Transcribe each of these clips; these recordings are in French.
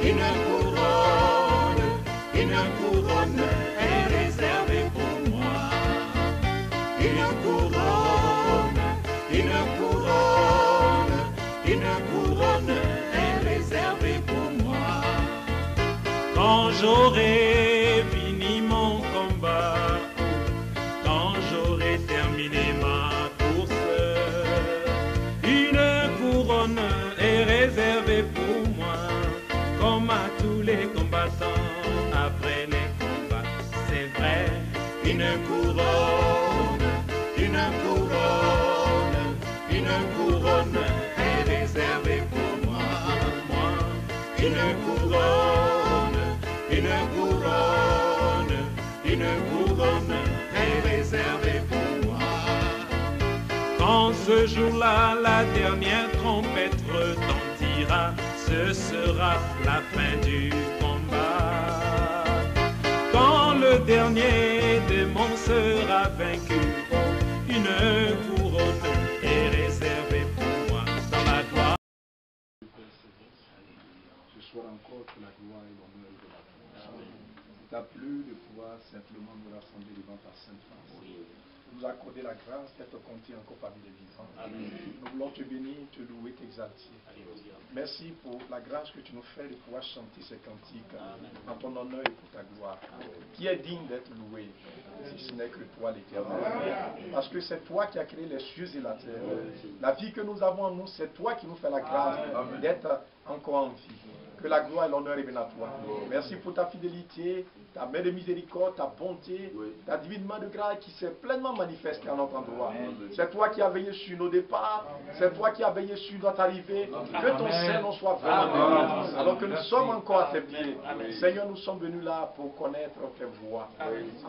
une couronne est réservée pour moi. Une couronne est réservée pour moi. Quand j'aurai fini mon combat, quand j'aurai terminé ma course, une couronne est réservée pour moi, comme à tous les combattants après les combats. C'est vrai, une couronne est réservée pour moi. Une couronne est réservée pour moi. Quand ce jour-là, la dernière trompette retentira, ce sera la fin du combat. Quand le dernier démon sera vaincu, une couronne est réservée pour moi dans la gloire. Ce soir encore que la gloire et l'honneur de la gloire. Il t'a plu de pouvoir simplement nous rassembler devant ta sainte face. Nous accorder la grâce d'être compté encore parmi les vivants. Nous voulons te bénir, te louer, t'exalter. Merci pour la grâce que tu nous fais de pouvoir chanter ces cantiques en ton honneur et pour ta gloire. Qui est digne d'être loué, si ce n'est que toi l'Éternel. Parce que c'est toi qui as créé les cieux et la terre. La vie que nous avons en nous, c'est toi qui nous fais la grâce d'être encore en vie. Que la gloire et l'honneur reviennent à toi. Merci pour ta fidélité, ta main de miséricorde, ta bonté, ta divine main de grâce qui s'est pleinement manifestée à notre endroit. C'est toi qui as veillé sur nos départs, c'est toi qui as veillé sur notre arrivée. Que ton Seigneur soit vraiment béni. Alors que nous sommes encore à tes pieds. Seigneur, nous sommes venus là pour connaître tes voies.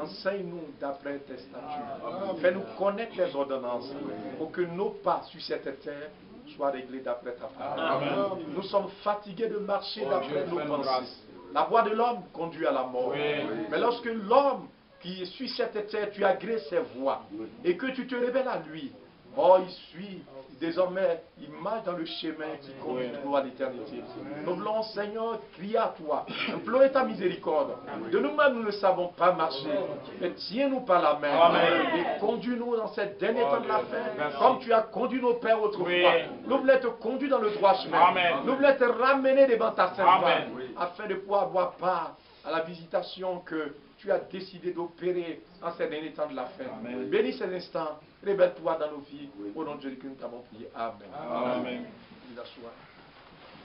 Enseigne-nous d'après tes statuts. Fais-nous connaître tes ordonnances pour que nos pas sur cette terre soient réglés d'après ta parole. Nous sommes fatigués de marcher d'après nos pensées. La voie de l'homme conduit à la mort. Mais lorsque l'homme qui suit cette terre, tu agrées ses voies et que tu te révèles à lui, oh, il suit, désormais, il marche dans le chemin qui conduit toujours à l'éternité. Nous voulons, Seigneur, crier à toi, implorer ta miséricorde. De nous-mêmes, nous ne savons pas marcher, mais tiens-nous par la main et conduis-nous dans cette dernière temps de la fin, comme tu as conduit nos pères autrefois. Nous voulons être conduits dans le droit chemin. Nous voulons être ramenés devant ta sainte face, afin de pouvoir avoir part à la visitation que tu as décidé d'opérer en ces derniers temps de la fin. Bénis ces instants, révèle-toi dans nos vies. Au nom de Jésus que nous t'avons prié. Amen. Nous asseoir.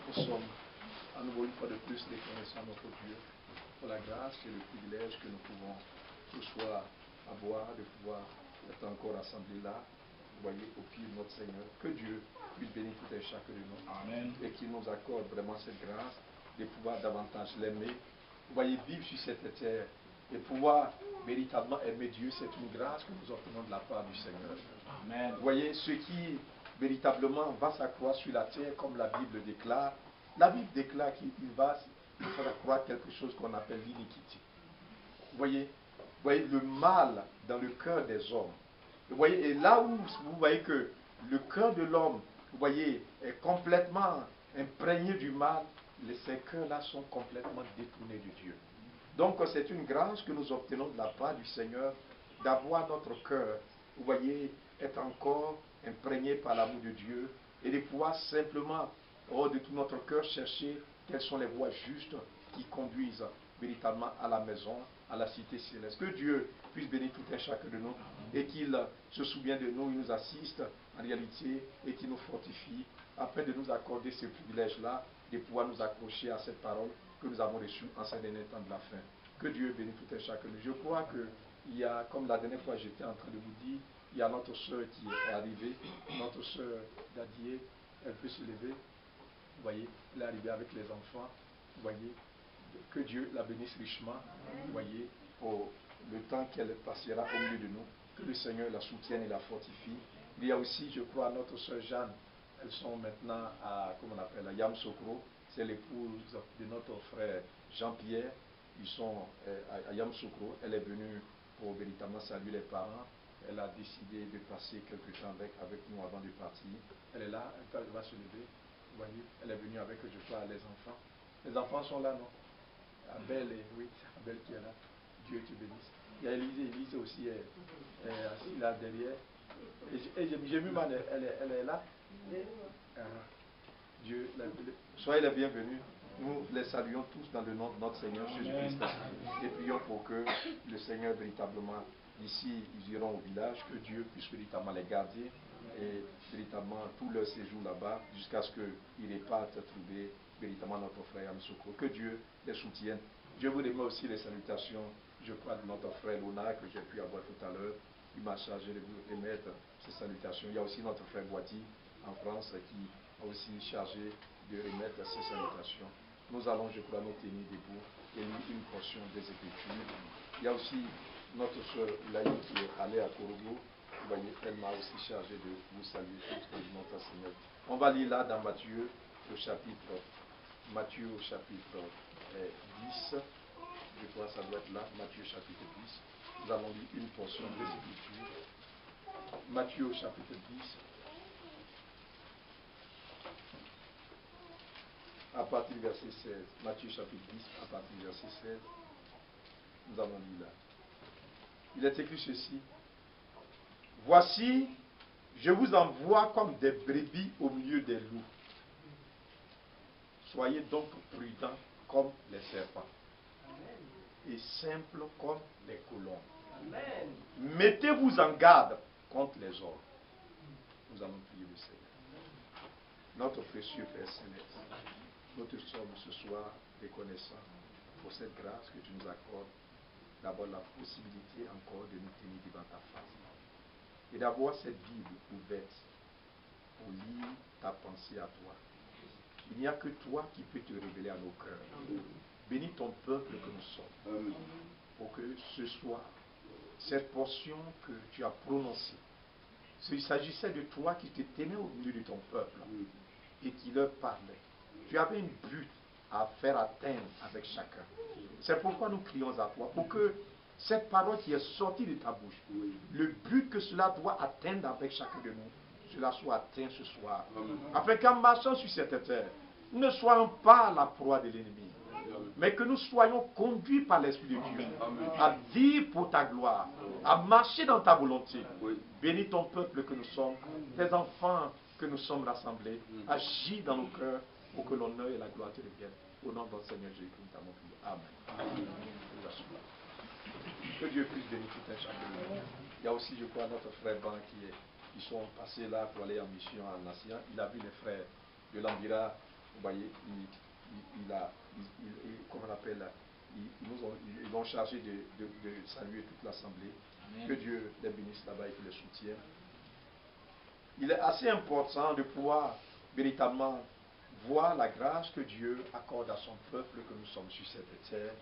Nous sommes à nouveau une fois de plus reconnaissants notre Dieu pour la grâce et le privilège que nous pouvons ce soir avoir de pouvoir être encore rassemblés là. Vous voyez, au pied de notre Seigneur. Que Dieu puisse bénir tout un chacun de nous. Amen. Et qu'il nous accorde vraiment cette grâce de pouvoir davantage l'aimer. Vous voyez, vivre sur cette terre et pouvoir véritablement aimer Dieu, c'est une grâce que nous obtenons de la part du Seigneur. Amen. Vous voyez, ce qui véritablement va s'accroître sur la terre, comme la Bible déclare qu'il va s'accroître quelque chose qu'on appelle l'iniquité. Vous voyez, le mal dans le cœur des hommes. Vous voyez, et là où vous voyez que le cœur de l'homme, vous voyez, est complètement imprégné du mal, ces cœurs-là sont complètement détournés de Dieu. Donc c'est une grâce que nous obtenons de la part du Seigneur d'avoir notre cœur, vous voyez, être encore imprégné par l'amour de Dieu et de pouvoir simplement, de tout notre cœur, chercher quelles sont les voies justes qui conduisent véritablement à la maison, à la cité céleste. Que Dieu puisse bénir tout un chacun de nous et qu'il se souvienne de nous, il nous assiste en réalité et qu'il nous fortifie afin de nous accorder ce privilège-là de pouvoir nous accrocher à cette parole que nous avons reçue en ces derniers temps de la fin. Que Dieu bénisse tout un chacun. Je crois qu'il y a, comme la dernière fois j'étais en train de vous dire, il y a notre soeur qui est arrivée, notre soeur Dadier, elle peut se lever. Vous voyez, elle est arrivée avec les enfants. Vous voyez, que Dieu la bénisse richement. Vous voyez, pour le temps qu'elle passera au milieu de nous. Que le Seigneur la soutienne et la fortifie. Il y a aussi, je crois, notre soeur Jeanne. Elles sont maintenant à, comment on appelle, à Yamoussoukro. C'est l'épouse de notre frère Jean-Pierre. Ils sont à Yamoussoukro. Elle est venue pour véritablement saluer les parents. Elle a décidé de passer quelques temps avec nous avant de partir. Elle est là, elle va se lever. Vous voyez, elle est venue avec, je crois, les enfants. Les enfants sont là, non? Abel, oui, c'est Abel qui est là. Dieu te bénisse. Il y a Élise aussi est assise là derrière. Et j'ai vu, elle est là. Dieu, soyez les bienvenus. Nous les saluons tous dans le nom de notre Seigneur Jésus-Christ. Et prions pour que le Seigneur véritablement, d'ici ils iront au village, que Dieu puisse véritablement les garder et véritablement tout leur séjour là-bas jusqu'à ce qu'ils repartent trouver véritablement notre frère Amisoko. Que Dieu les soutienne. Je vous remercie aussi les salutations, je crois, de notre frère Lona que j'ai pu avoir tout à l'heure. Il m'a chargé de vous remettre ces salutations. Il y a aussi notre frère Boiti en France qui a aussi chargé de remettre ces salutations. Nous allons, je crois, nous tenir debout et lire une portion des Écritures. Il y a aussi notre soeur Laï qui est allée à Korogo. Vous voyez, elle m'a aussi chargé de vous saluer tous dans le nom de Seigneur. On va lire là dans Matthieu au chapitre 10. Je crois que ça doit être là, Matthieu chapitre 10. Nous allons lire une portion des Écritures. Matthieu au chapitre 10. À partir du verset 16. Matthieu chapitre 10, à partir du verset 16. Nous allons lire là. Il est écrit ceci. Voici, je vous envoie comme des brebis au milieu des loups. Soyez donc prudents comme les serpents. Et simples comme les colombes. Mettez-vous en garde contre les hommes. Nous allons prier le Seigneur. Notre précieux Père Céleste, nous te sommes ce soir reconnaissants pour cette grâce que tu nous accordes, d'avoir la possibilité encore de nous tenir devant ta face et d'avoir cette Bible ouverte pour lire ta pensée à toi. Il n'y a que toi qui peux te révéler à nos cœurs. Bénis ton peuple que nous sommes, pour que ce soir, cette portion que tu as prononcée, s'il s'agissait de toi qui te tenais au milieu de ton peuple et qui leur parlait, tu avais une but à faire atteindre avec chacun. C'est pourquoi nous crions à toi, pour que cette parole qui est sortie de ta bouche, le but que cela doit atteindre avec chacun de nous, cela soit atteint ce soir. Afin qu'en marchant sur cette terre, nous ne soyons pas la proie de l'ennemi, mais que nous soyons conduits par l'Esprit de Dieu à vivre pour ta gloire, à marcher dans ta volonté. Bénis ton peuple que nous sommes, tes enfants que nous sommes rassemblés. Agis dans nos cœurs pour que l'honneur et la gloire te reviennent. Au nom de notre Seigneur Jésus-Christ, nous t'avons prié. Amen. Que Dieu puisse bénir tout un chacun. Il y a aussi, je crois, notre frère Ban qui sont passés là pour aller en mission en Asie. Il a vu les frères de l'Ambira. Vous voyez, comment on appelle, ils l'ont chargé de saluer toute l'assemblée. Que Dieu les bénisse là-bas et qu'il les soutienne. Il est assez important de pouvoir véritablement voir la grâce que Dieu accorde à son peuple que nous sommes sur cette terre.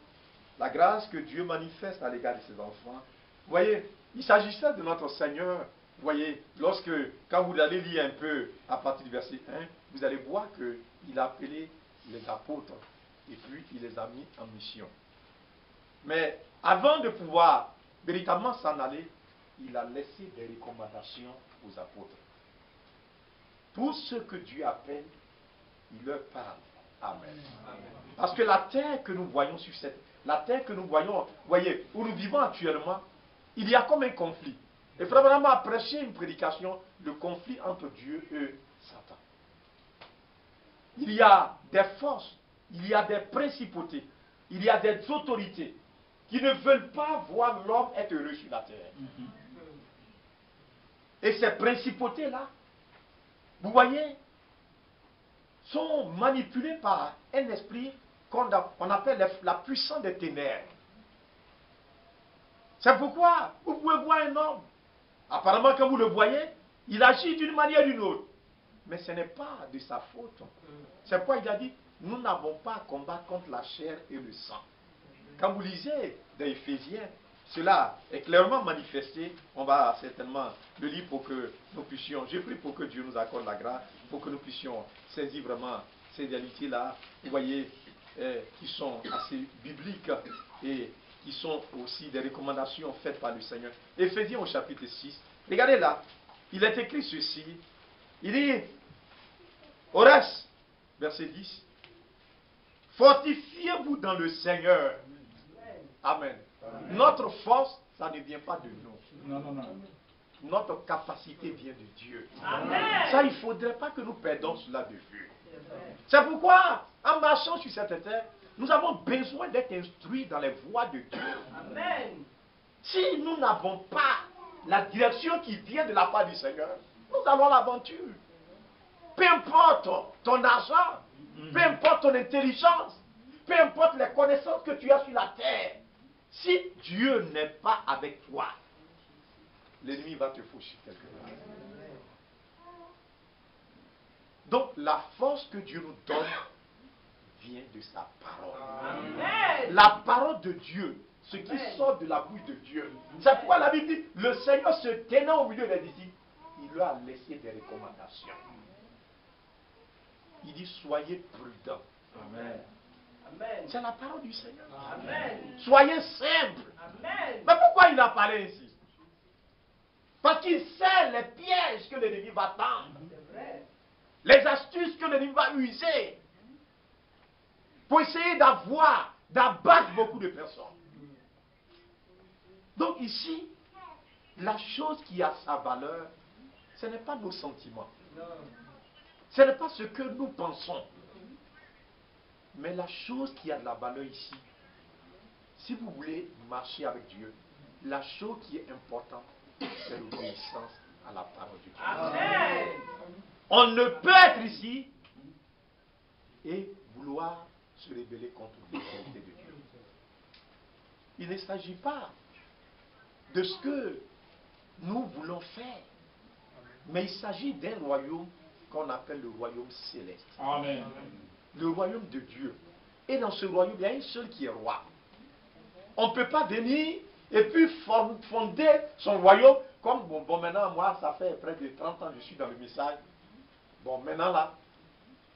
La grâce que Dieu manifeste à l'égard de ses enfants. Vous voyez, il s'agissait de notre Seigneur. Vous voyez, quand vous allez lire un peu à partir du verset 1, vous allez voir qu'il a appelé les apôtres et puis il les a mis en mission. Mais avant de pouvoir véritablement s'en aller, il a laissé des recommandations aux apôtres. Tout ce que Dieu appelle, il leur parle. Amen. Parce que la terre que nous voyons sur la terre que nous voyons, vous voyez, où nous vivons actuellement, il y a comme un conflit. Et vraiment à prêcher une prédication, le conflit entre Dieu et Satan. Il y a des forces, il y a des principautés, il y a des autorités qui ne veulent pas voir l'homme être heureux sur la terre. Et ces principautés-là, vous voyez, sont manipulées par un esprit qu'on appelle la puissance des ténèbres. C'est pourquoi vous pouvez voir un homme, apparemment quand vous le voyez, il agit d'une manière ou d'une autre. Mais ce n'est pas de sa faute. C'est pourquoi il a dit, nous n'avons pas à combattre contre la chair et le sang. Quand vous lisez dans Éphésiens, cela est clairement manifesté. On va certainement le lire pour que nous puissions, je prie pour que Dieu nous accorde la grâce, pour que nous puissions saisir vraiment ces réalités-là, vous voyez, qui sont assez bibliques et qui sont aussi des recommandations faites par le Seigneur. Éphésiens au chapitre 6, regardez là, il est écrit ceci, il dit, Orès, verset 10, Fortifiez-vous dans le Seigneur. Amen. Notre force, ça ne vient pas de nous. Non, non, non. Notre capacité vient de Dieu. Amen. Ça, il ne faudrait pas que nous perdons cela de vue. C'est pourquoi, en marchant sur cette terre, nous avons besoin d'être instruits dans les voies de Dieu. Amen. Si nous n'avons pas la direction qui vient de la part du Seigneur, nous allons à l'aventure. Peu importe ton argent, peu importe ton intelligence, peu importe les connaissances que tu as sur la terre, si Dieu n'est pas avec toi, l'ennemi va te faucher quelque part. Donc la force que Dieu nous donne vient de sa parole. Amen. La parole de Dieu, ce qui sort de la bouche de Dieu. C'est pourquoi la Bible dit, le Seigneur se tenant au milieu des disciples, il leur a laissé des recommandations. Il dit, soyez prudents. Amen. Amen. C'est la parole du Seigneur. Amen. Soyez simples. Amen. Mais pourquoi il a parlé ainsi? Parce qu'il sait les pièges que l'ennemi va tendre. C'est vrai. Les astuces que l'ennemi va user pour essayer d'abattre beaucoup de personnes. Donc ici, la chose qui a sa valeur, ce n'est pas nos sentiments. Ce n'est pas ce que nous pensons. Mais la chose qui a de la valeur ici, si vous voulez marcher avec Dieu, la chose qui est importante, c'est l'obéissance à la parole de Dieu. Amen. On ne peut être ici et vouloir se rébeller contre l'autorité de Dieu. Il ne s'agit pas de ce que nous voulons faire, mais il s'agit d'un royaume qu'on appelle le royaume céleste. Amen. Le royaume de Dieu. Et dans ce royaume, il y a un seul qui est roi. On ne peut pas venir et puis fonder son royaume comme, bon maintenant, moi, ça fait près de 30 ans que je suis dans le message. Bon, maintenant là,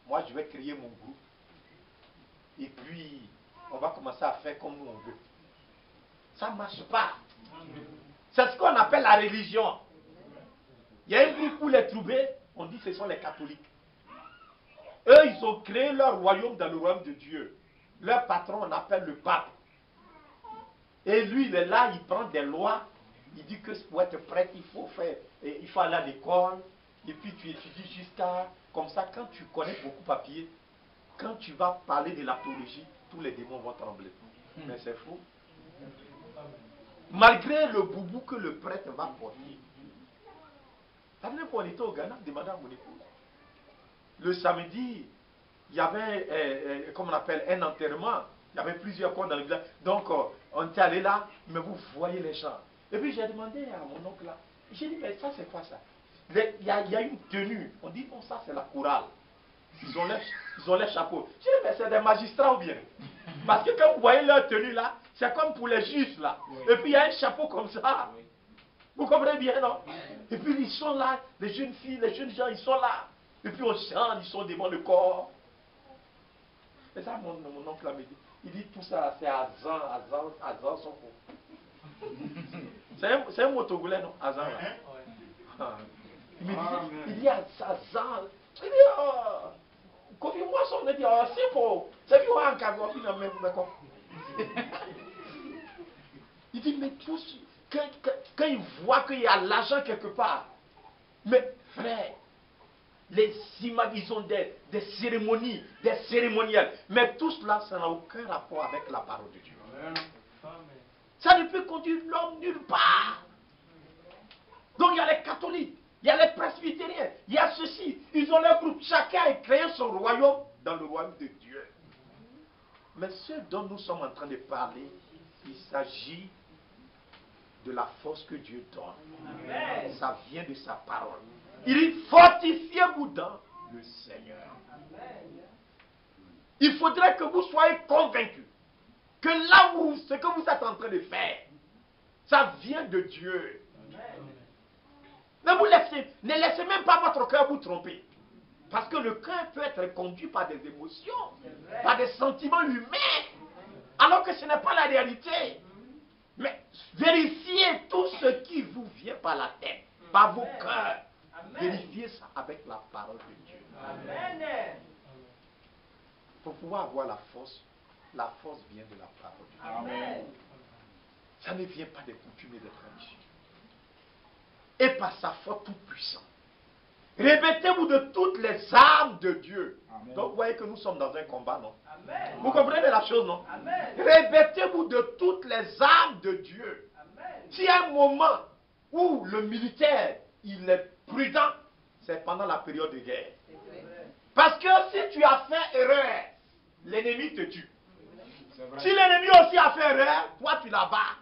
moi, je vais créer mon groupe. Et puis, on va commencer à faire comme nous on veut. Ça ne marche pas. C'est ce qu'on appelle la religion. Il y a un groupe où les trouvés, on dit que ce sont les catholiques. Eux, ils ont créé leur royaume dans le royaume de Dieu. Leur patron, on appelle le pape. Et lui, il est là, il prend des lois. Il dit que pour être prêtre, il faut aller à l'école. Et puis tu étudies jusqu'à... Comme ça, quand tu connais beaucoup papier, quand tu vas parler de l'apologie, tous les démons vont trembler. Mais c'est faux. Malgré le boubou que le prêtre va porter. La dernière fois, on était au Ghana, demandant à mon épouse. Le samedi, il y avait, comme on appelle, un enterrement. Il y avait plusieurs corps dans le village. Donc, on était allé là, mais vous voyez les gens. Et puis, j'ai demandé à mon oncle là, j'ai dit, mais ça, c'est quoi ça? Il y a une tenue. On dit, bon, ça, c'est la chorale. Ils ont les chapeaux. J'ai dit, mais c'est des magistrats ou bien? Parce que quand vous voyez leur tenue là, c'est comme pour les juges là. Et puis, il y a un chapeau comme ça. Vous comprenez bien, non? Et puis, ils sont là, les jeunes filles, les jeunes gens, ils sont là. Et puis, on chante, ils sont devant le corps. Et ça, mon oncle m'a dit. Il dit tout ça, c'est Azan son faux. C'est un mot togolais, non? Azan. Il dit Azan. Il dit, quand il voit son, il dit, c'est faux. C'est lui qui a un caveau, il n'a même pas. Il dit, mais tous, quand il voit qu'il y a l'argent quelque part, mais frère, ils ont des cérémonies, des cérémoniels. Mais tout cela, ça n'a aucun rapport avec la parole de Dieu. Ça ne peut conduire l'homme nulle part. Donc il y a les catholiques, il y a les presbytériens, il y a ceux-ci. Ils ont leur groupe. Chacun a créé son royaume dans le royaume de Dieu. Mais ce dont nous sommes en train de parler, il s'agit de la force que Dieu donne. Amen. Ça vient de sa parole. Il dit, fortifiez-vous dans le Seigneur. Il faudrait que vous soyez convaincus que là où ce que vous êtes en train de faire, ça vient de Dieu. Mais ne laissez même pas votre cœur vous tromper. Parce que le cœur peut être conduit par des émotions, par des sentiments humains, alors que ce n'est pas la réalité. Mais vérifiez tout ce qui vous vient par la tête, par vos cœurs. Vérifiez ça avec la parole de Dieu. Amen. Pour pouvoir avoir la force vient de la parole de Dieu. Amen. Ça ne vient pas des coutumes et des traditions. Et par sa force toute puissante. Revêtez-vous de toutes les armes de Dieu. Amen. Donc vous voyez que nous sommes dans un combat, non? Amen. Vous comprenez la chose, non? Amen. Revêtez-vous de toutes les armes de Dieu. Amen. S'il y a un moment où le militaire, il est prudent, c'est pendant la période de guerre. Parce que si tu as fait erreur, l'ennemi te tue. Si l'ennemi aussi a fait erreur, toi tu la bats.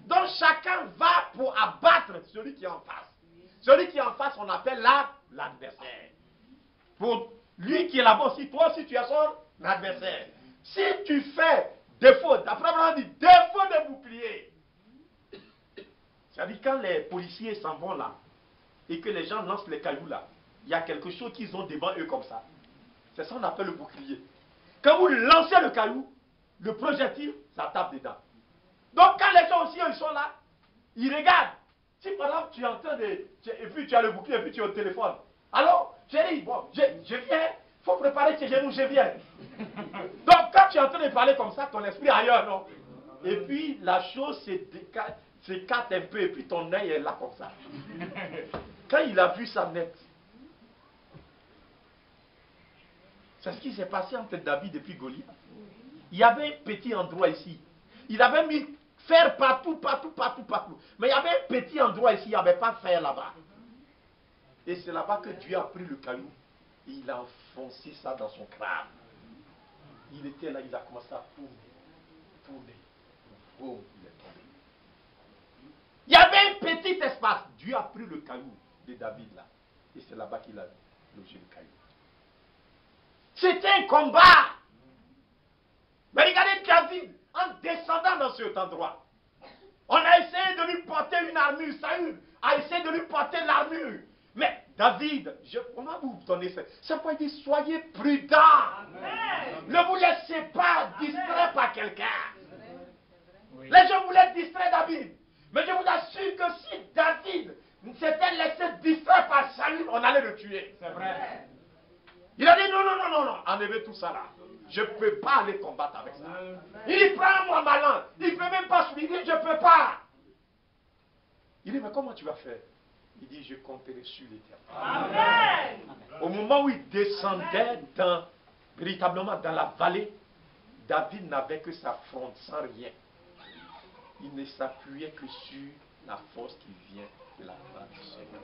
Donc chacun va pour abattre celui qui est en face. Celui qui est en face, on appelle l'adversaire. Pour lui qui est là-bas aussi, toi aussi tu es son adversaire. Si tu fais défaut, d'après on dit défaut de bouclier. C'est-à-dire quand les policiers s'en vont là, et que les gens lancent les cailloux là, il y a quelque chose qu'ils ont devant eux comme ça. C'est ça qu'on appelle le bouclier. Quand vous lancez le caillou, le projectile, ça tape dedans. Donc quand les gens aussi ils sont là, ils regardent. Si par exemple tu es en train de... Et puis tu as le bouclier et puis tu es au téléphone. Alors, chérie, bon, je viens, il faut préparer tes genoux, je viens. Donc quand tu es en train de parler comme ça, ton esprit est ailleurs, non? Et puis la chose s'écarte un peu et puis ton œil est là comme ça. Quand il a vu ça net, c'est ce qui s'est passé entre David et puis Goliath. Il y avait un petit endroit ici. Il avait mis fer partout. Mais il y avait un petit endroit ici, il n'y avait pas de fer là-bas. Et c'est là-bas que Dieu a pris le caillou et il a enfoncé ça dans son crâne. Il était là, il a commencé à tourner. Oh, il est tombé. Il y avait un petit espace. Dieu a pris le caillou de David là. Et c'est là-bas qu'il a logé le caillou. C'était un combat. Mais regardez David, en descendant dans cet endroit, on a essayé de lui porter une armure. Saül a essayé de lui porter l'armure. Mais David, comment vous donnez ça? C'est pourquoi il dit, soyez prudents. Ne vous laissez pas distraire par quelqu'un. Oui. Les gens voulaient distraire David. Mais je vous assure que si David s'était laissé distraire par Saül, on allait le tuer. C'est vrai. Il a dit non, enlevez tout ça là. Je ne peux pas aller combattre avec ça. Il dit, prends-moi ma langue. Il ne peut même pas suivre, je ne peux pas. Il dit, mais comment tu vas faire? Il dit, je compterai sur l'Éternel. Au moment où il descendait véritablement dans la vallée, David n'avait que sa fronde sans rien. Il ne s'appuyait que sur la force qui vient de la part du Seigneur.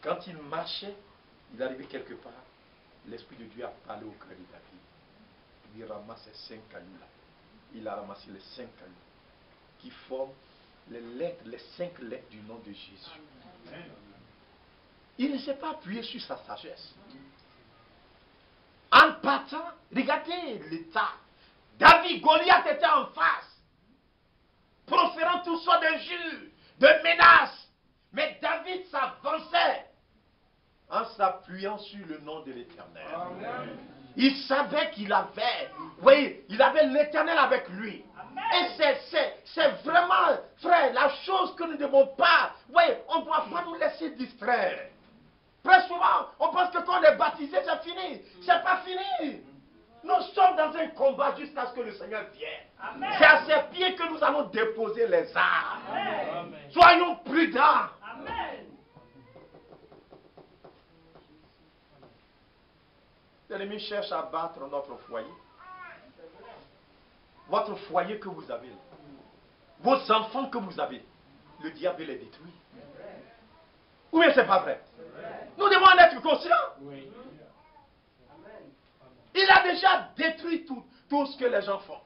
Quand il marchait, il arrivait quelque part, l'Esprit de Dieu a parlé au cœur de David. Il ramasse ces 5 cailloux-là. Il a ramassé les 5 cailloux qui forment les lettres, les 5 lettres du nom de Jésus. Il ne s'est pas appuyé sur sa sagesse. En partant, regardez l'état. David, Goliath était en face, proférant toutes sortes d'injures, de menaces. Mais David s'avançait en s'appuyant sur le nom de l'Éternel. Il savait qu'il avait, oui, il avait l'Éternel avec lui. Et c'est vraiment, frère, la chose que nous ne devons pas, oui, on ne doit pas nous laisser distraire. Très souvent, on pense que quand on est baptisé, c'est fini. C'est pas fini. Nous sommes dans un combat jusqu'à ce que le Seigneur vienne. C'est à ses pieds que nous allons déposer les armes. Amen. Soyons prudents. Amen. L'ennemi cherche à battre notre foyer. Votre foyer que vous avez, vos enfants que vous avez, le diable les détruit. Ou bien c'est pas vrai? Nous devons en être conscients. Oui. Il a déjà détruit tout ce que les gens font.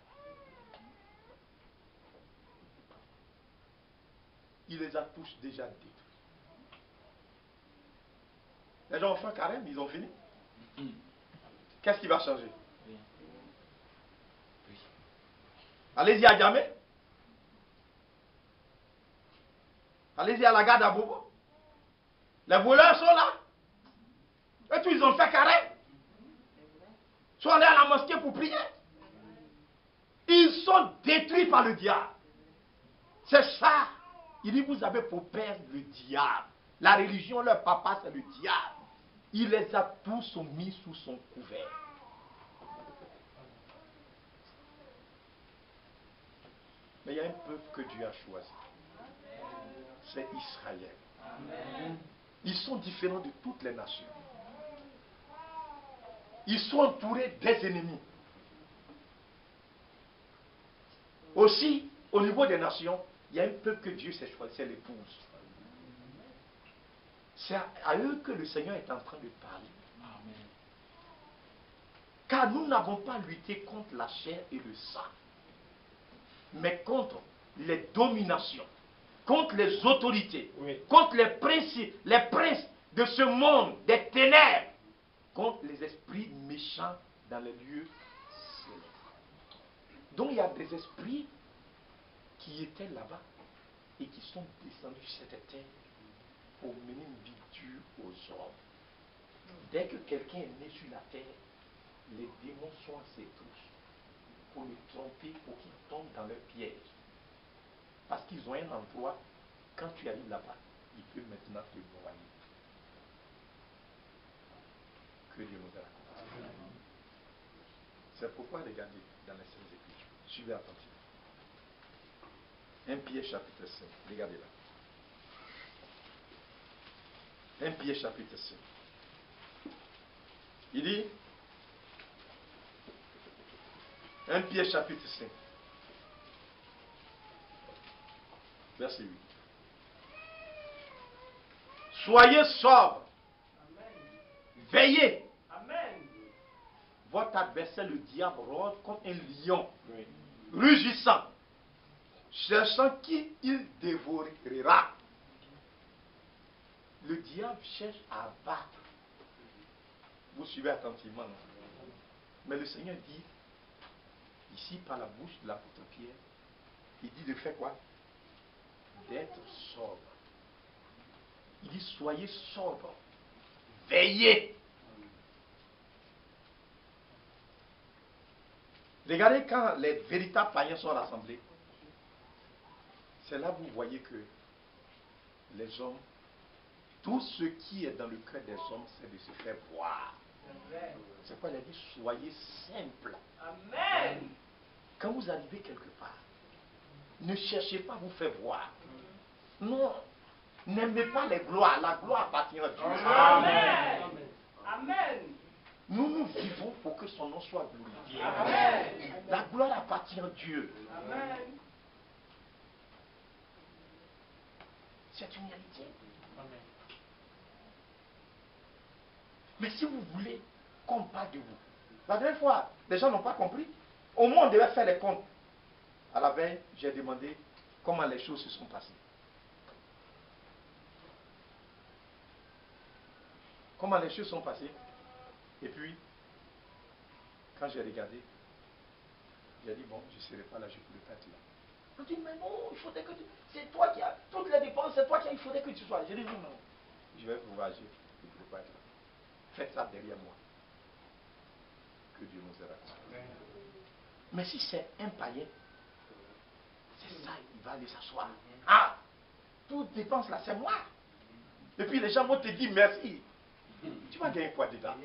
Il les a tous déjà détruits. Les gens ont fait un carême, ils ont fini. Qu'est-ce qui va changer? Allez-y à Djamé. Allez-y à la gare d'Abobo. Les voleurs sont là. Et tous ils ont fait carré. Ils sont allés à la mosquée pour prier. Ils sont détruits par le diable. C'est ça. Il dit, vous avez pour père le diable. La religion, leur papa, c'est le diable. Il les a tous mis sous son couvert. Mais il y a un peuple que Dieu a choisi. C'est Israël. Ils sont différents de toutes les nations. Ils sont entourés des ennemis. Aussi, au niveau des nations, il y a un peuple que Dieu s'est choisi, c'est l'épouse. C'est à eux que le Seigneur est en train de parler. Amen. Car nous n'avons pas lutté contre la chair et le sang, mais contre les dominations, contre les autorités, oui, contre les princes de ce monde, des ténèbres, contre les esprits méchants dans les lieux célestes. Donc il y a des esprits qui étaient là-bas et qui sont descendus sur cette terre pour mener une vie dure aux hommes. Dès que quelqu'un est né sur la terre, les démons sont à ses touches pour le tromper, pour qu'il tombe dans leur piège. Parce qu'ils ont un endroit, quand tu arrives là-bas, il peut maintenant te noyer. Que Dieu nous raconte. C'est pourquoi regardez dans les Saintes Écritures. Suivez attentivement. 1 Pierre chapitre 5. Regardez là. 1 Pierre chapitre 5. Il dit 1 Pierre chapitre 5. Verset 8. Soyez sobres. Veillez. Amen. Votre adversaire, le diable, rôde comme un lion, oui, rugissant, cherchant qui il dévorera. Le diable cherche à abattre. Vous suivez attentivement. Non? Mais le Seigneur dit, ici par la bouche de l'apôtre Pierre, il dit de faire quoi? D'être sobre. Il dit soyez sobre. Veillez. Regardez quand les véritables païens sont rassemblés. C'est là que vous voyez que les hommes, tout ce qui est dans le cœur des hommes, c'est de se faire voir. C'est pourquoi il a dit soyez simples. Amen. Quand vous arrivez quelque part, ne cherchez pas à vous faire voir. Non. N'aimez pas les gloires. La gloire appartient à Dieu. Amen. Amen. Nous vivons pour que son nom soit glorifié. Amen. La gloire appartient à Dieu. Amen. C'est une réalité. Amen. Mais si vous voulez qu'on parle de vous, la dernière fois, les gens n'ont pas compris. Au moins, on devait faire les comptes. À la veille, j'ai demandé comment les choses se sont passées. Comment les choses sont passées. Et puis, quand j'ai regardé, j'ai dit, bon, je ne serai pas là, je ne pourrais pas être là. On dit, mais non, il faudrait que tu... C'est toi qui as... Toutes les dépenses, c'est toi qui as... Il faudrait que tu sois là. J'ai dit, non, non, je vais vous agir, je ne pourrais pas être là. Faites ça derrière moi. Que Dieu nous aide. Mais si c'est un païen, c'est ça, il va aller s'asseoir. Ah, toute dépense là, c'est moi. Et puis les gens vont te dire merci. Tu vas gagner quoi dedans?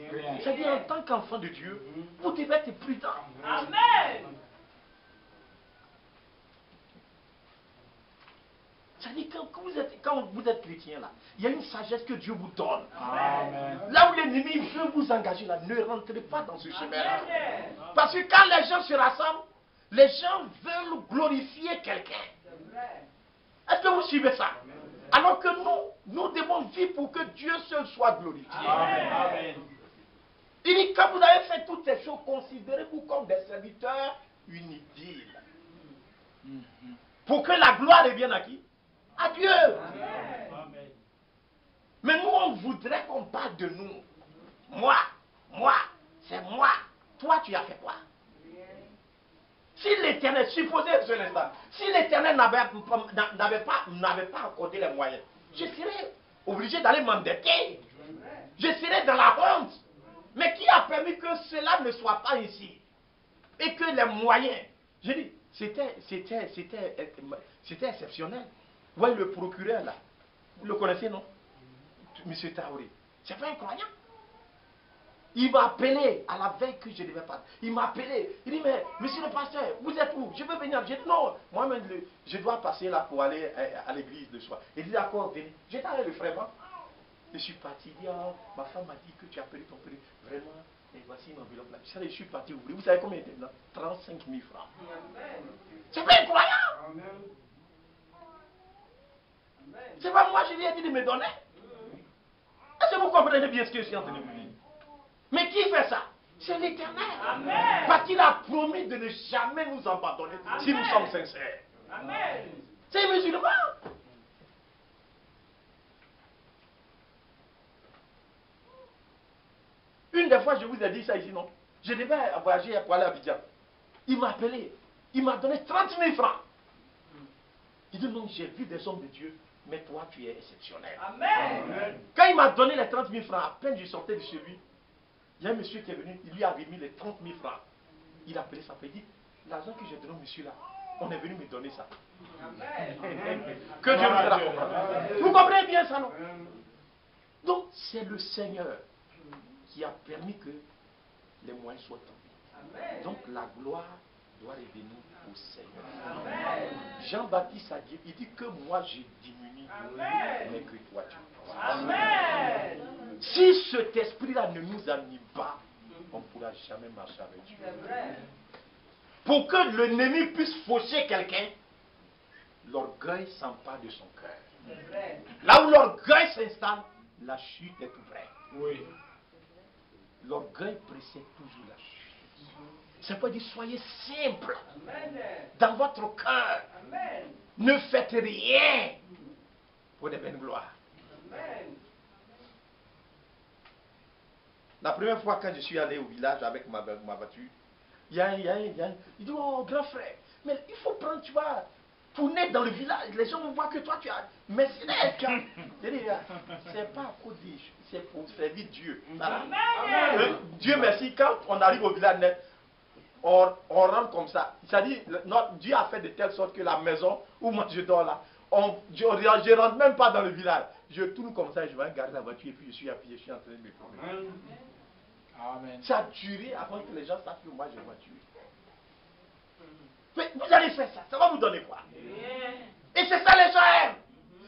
C'est-à-dire, en tant qu'enfant de Dieu, vous devez être prudent. Amen. C'est-à-dire, quand vous êtes chrétien, là, il y a une sagesse que Dieu vous donne. Amen. Là où l'ennemi veut vous engager, là, ne rentrez pas dans ce chemin-là. Parce que quand les gens se rassemblent, les gens veulent glorifier quelqu'un. Est-ce que vous suivez ça? Alors que nous devons vivre pour que Dieu seul soit glorifié. Amen. Il dit, quand vous avez fait toutes ces choses, considérez-vous comme des serviteurs inutiles. Pour que la gloire revienne à qui? À Dieu. Amen. Mais nous, on voudrait qu'on parle de nous. Moi, c'est moi. Toi, tu as fait quoi? Si l'Éternel, supposez ce l'instant, si l'Éternel n'avait pas accordé les moyens, je serais obligé d'aller m'endetter. Je serais dans la honte. Mais qui a permis que cela ne soit pas ici? Et que les moyens, je dis, c'était exceptionnel. Vous voyez le procureur là, vous le connaissez, non? Monsieur Traoré. C'est pas incroyable. Il m'a appelé à la veille que je devais partir. Il m'a appelé. Il dit, mais monsieur le pasteur, vous êtes où? Je veux venir. J'ai dit, non, moi-même, je dois passer là pour aller à l'église le soir. Il dit, d'accord, venez. J'étais avec le frère. Je suis parti. Il dit, oh, ma femme m'a dit que tu as appelé ton père. Vraiment, et voici une enveloppe là. Je suis parti ouvrir. Vous savez combien il était là? 35 000 francs. C'est pas incroyable. C'est pas moi, je lui ai dit de me donner. Est-ce que vous comprenez bien ce que je suis en train de vous dire? Mais qui fait ça? C'est l'Éternel. Parce qu'il a promis de ne jamais nous abandonner si nous sommes sincères. Amen. C'est musulman. Une des fois, je vous ai dit ça ici, non? Je devais voyager pour aller à Abidjan. Il m'a appelé. Il m'a donné 30 000 francs. Il dit, non, j'ai vu des hommes de Dieu, mais toi, tu es exceptionnel. Amen. Quand il m'a donné les 30 000 francs, à peine je sortais de chez lui, il y a un monsieur qui est venu, il lui a remis les 30 000 francs. Il a appelé sa fille, il dit, l'argent que j'ai donné au monsieur là, on est venu me donner ça. Amen. Que Dieu vous raconte. Vous comprenez bien ça, non? Donc, c'est le Seigneur qui a permis que les moyens soient tombés. Donc, la gloire doit revenir au Seigneur. Amen. Jean-Baptiste a dit, il dit que moi je diminue, Amen. mais que toi tu crois. Amen. Si cet esprit-là ne nous anime pas, on ne pourra jamais marcher avec Dieu. C'est vrai. Pour que l'ennemi puisse faucher quelqu'un, l'orgueil s'empare de son cœur. C'est vrai. Là où l'orgueil s'installe, la chute est tout près. Oui. L'orgueil précède toujours la chute. Ça peut dire, soyez simple Amen. dans votre cœur. Amen. Ne faites rien pour des vaines gloires. Amen. La première fois quand je suis allé au village avec ma voiture, il dit, oh grand frère, mais il faut prendre, tu vois, pour naître dans le village, les gens vont voir que toi tu as Mercedes. C'est pas à cause des choses, c'est pour servir Dieu. Voilà. Amen. Dieu merci, quand on arrive au village net, on rentre comme ça. C'est-à-dire, Dieu a fait de telle sorte que la maison où moi je dors là, je ne rentre même pas dans le village. Je tourne comme ça, je vais garder la voiture et puis je suis appuyé, je suis en train de me promener. Amen. Ça a duré avant que les gens sachent que moi j'ai voiture. Mais vous allez faire ça, ça va vous donner quoi? Et c'est ça les gens aiment.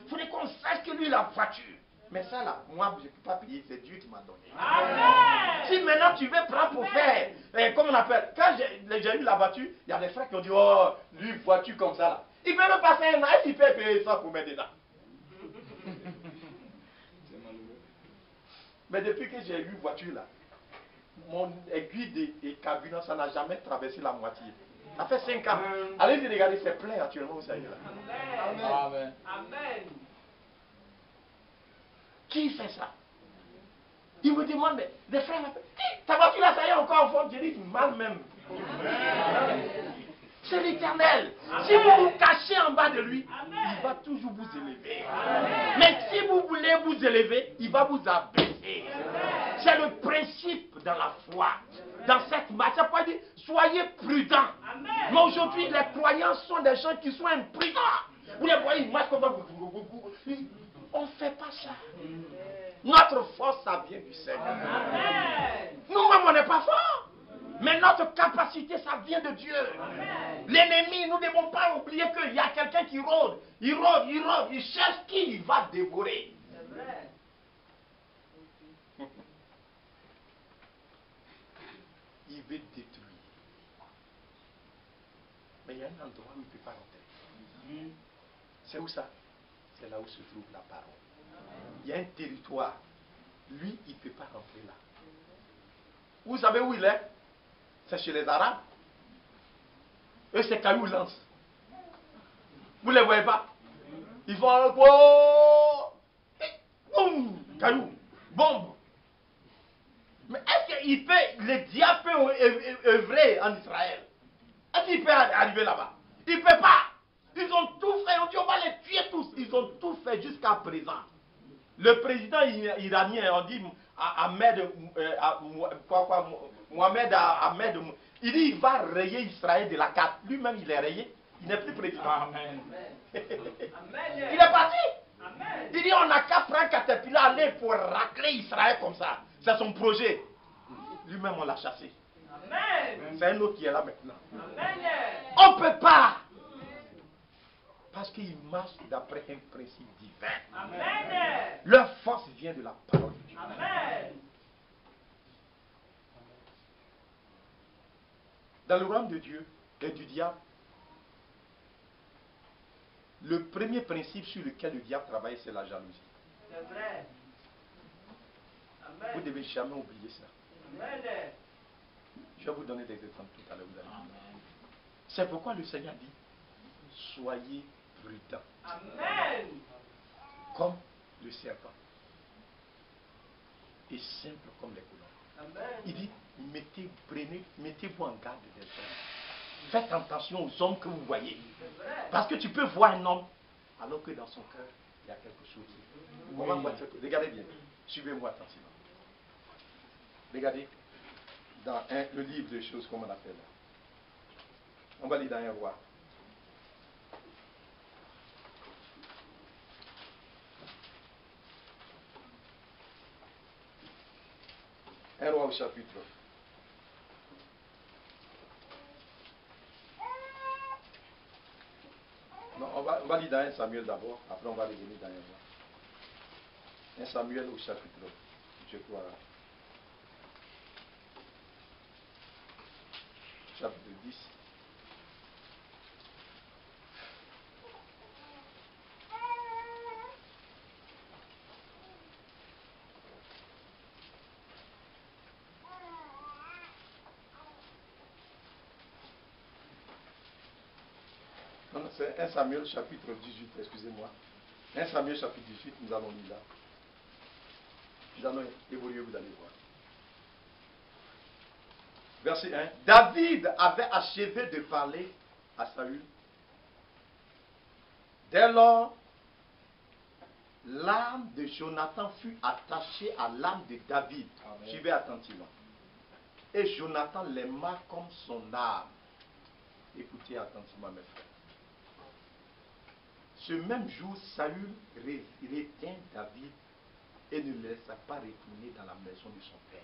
Il faudrait qu'on sache que lui il a voiture. Mais ça là, moi je ne peux pas payer, c'est Dieu qui m'a donné. Amen. Si maintenant tu veux prendre pour faire, comme on appelle, quand j'ai eu la voiture, il y a des frères qui ont dit, oh, lui voiture comme ça là. Il peut me passer un an, et il peut payer ça pour mettre dedans. Mais depuis que j'ai eu voiture là, mon aiguille et carburant, ça n'a jamais traversé la moitié. Ça fait 5 ans. Allez-y regarder, c'est plein actuellement, vous savez là. Amen. Amen. Amen. Qui fait ça? Il me demande, mais des frères m'appellent, ta voiture là, ça y est encore en forme. Je dis, mal même. C'est l'Éternel. Si vous vous cachez en bas de lui, il va toujours vous élever. Mais si vous voulez vous élever, il va vous abaisser. C'est le principe dans la foi. Dans cette marche, ça peut dire, soyez prudents. Mais aujourd'hui, les croyants sont des gens qui sont imprudents. Vous les voyez, ils marchent comme ça. On ne fait pas ça. Notre force, ça vient du Seigneur. Nous-mêmes, on n'est pas forts. Mais notre capacité, ça vient de Dieu. L'ennemi, nous ne devons pas oublier qu'il y a quelqu'un qui rôde. Il rôde, il cherche qui il va dévorer. C'est vrai. Il veut détruire. Mais il y a un endroit où il ne peut pas rentrer. C'est où ça? C'est là où se trouve la parole. Il y a un territoire. Lui, il ne peut pas rentrer là. Vous savez où il est? C'est chez les Arabes. Eux, c'est caillou lance. Vous ne les voyez pas? Ils font un gros. Boum! Caillou. Bombe. Mais est-ce qu'il peut, le diable peut œuvrer en Israël? Est-ce qu'il peut arriver là-bas? Il ne peut pas. Ils ont tout fait. On dit on va les tuer tous. Ils ont tout fait jusqu'à présent. Le président iranien, on dit Mohamed Ahmed, il dit il va rayer Israël de la carte. Lui-même, il est rayé. Il n'est plus président. Amen. Il est parti. Amen. Il dit on n'a qu'à prendre Caterpillar aller pour racler Israël comme ça. C'est son projet. lui-même, on l'a chassé. Amen. C'est un autre qui est là maintenant. Amen. On ne peut pas. Parce qu'ils marchent d'après un principe divin. Amen. Leur force vient de la parole de Dieu. Amen. Dans le royaume de Dieu et du diable, le premier principe sur lequel le diable travaille, c'est la jalousie. C'est vrai. Vous ne Amen. devez jamais oublier ça. Amen. Je vais vous donner des exemples tout à l'heure. Vous allez voir. C'est pourquoi le Seigneur dit, soyez prudents, Amen. comme le serpent, et simple comme les colomбes. Amen. Il dit, mettez-vous en garde des hommes. Faites attention aux hommes que vous voyez. C'est vrai. Parce que tu peux voir un homme, alors que dans son cœur, il y a quelque chose. On va voir ça. Regardez bien. Suivez-moi attentivement. Regardez, dans le livre de choses, comme on appelle. On va lire dans un roi. Un roi au chapitre. Non, on va lire dans 1 Samuel d'abord, après on va revenir dans un roi. 1 Samuel au chapitre, je crois. Chapitre 10. Non, c'est 1 Samuel chapitre 18, excusez-moi. 1 Samuel chapitre 18, nous allons lire là. Nous allons évoluer, vous allez voir. Verset 1. David avait achevé de parler à Saül. Dès lors, l'âme de Jonathan fut attachée à l'âme de David. Amen. Suivez attentivement. Et Jonathan l'aima comme son âme. Écoutez attentivement, mes frères. Ce même jour, Saül retint David et ne le laissa pas retourner dans la maison de son père.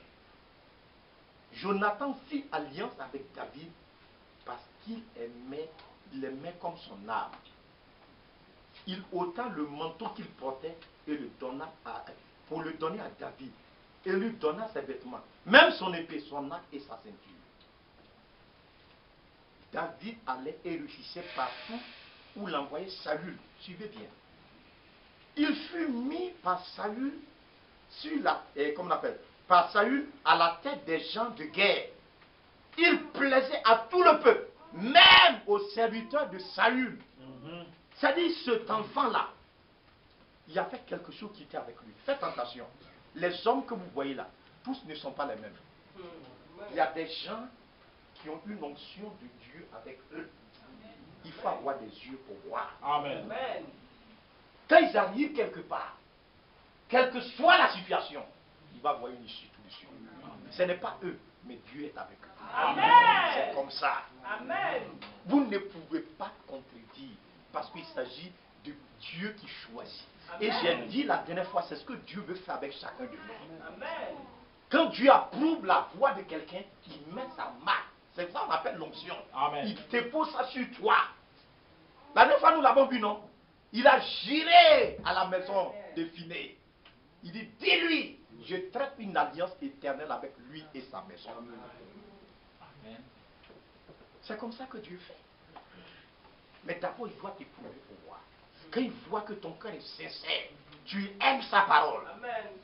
Jonathan fit alliance avec David parce qu'il l'aimait comme son âme. Il ôta le manteau qu'il portait et le donna pour le donner à David. Et lui donna ses vêtements, même son épée, son arc et sa ceinture. David allait et réussissait partout où l'envoyait Saül. Suivez bien. Il fut mis par Saül sur comment on appelle, par Saül à la tête des gens de guerre. Il plaisait à tout le peuple, même aux serviteurs de Saül. C'est-à-dire, cet enfant-là, il y avait quelque chose qui était avec lui. Faites attention. Les hommes que vous voyez là, tous ne sont pas les mêmes. Il y a des gens qui ont une onction de Dieu avec eux. Il faut avoir des yeux pour voir. Amen. Amen. Quand ils arrivent quelque part, quelle que soit la situation, il va voir une issue tout de suite. Ce n'est pas eux, mais Dieu est avec eux. Amen. C'est comme ça. Amen. Vous ne pouvez pas contredire parce qu'il s'agit de Dieu qui choisit. Et j'ai dit la dernière fois, c'est ce que Dieu veut faire avec chacun de nous. Amen. Quand Dieu approuve la voix de quelqu'un, il met sa marque. C'est ça qu'on appelle l'onction. Amen. Il dépose ça sur toi. La dernière fois, nous l'avons vu, non? Il a géré à la maison de Finé. Il dit, dis-lui, je traite une alliance éternelle avec lui et sa maison. Amen. C'est comme ça que Dieu fait. Mais d'abord, il doit t'éprouver pour voir. Quand il voit que ton cœur est sincère, tu aimes sa parole. Amen.